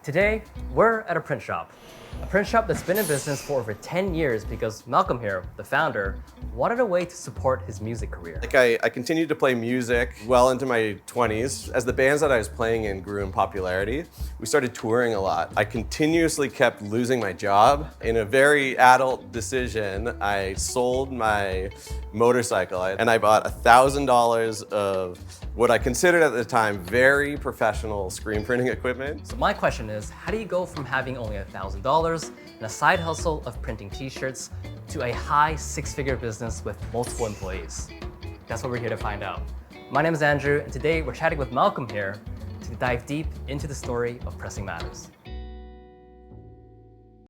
Today, we're at a print shop. A print shop that's been in business for over 10 years because Malcolm here, the founder, wanted a way to support his music career. I continued to play music well into my 20s. As the bands that I was playing in grew in popularity, we started touring a lot. I continuously kept losing my job. In a very adult decision, I sold my motorcycle and I bought $1,000 of what I considered at the time very professional screen printing equipment. So my question is, how do you go from having only $1,000 and a side hustle of printing t-shirts to a high six-figure business with multiple employees? That's what we're here to find out. My name is Andrew, and today we're chatting with Malcolm here to dive deep into the story of Pressing Matters.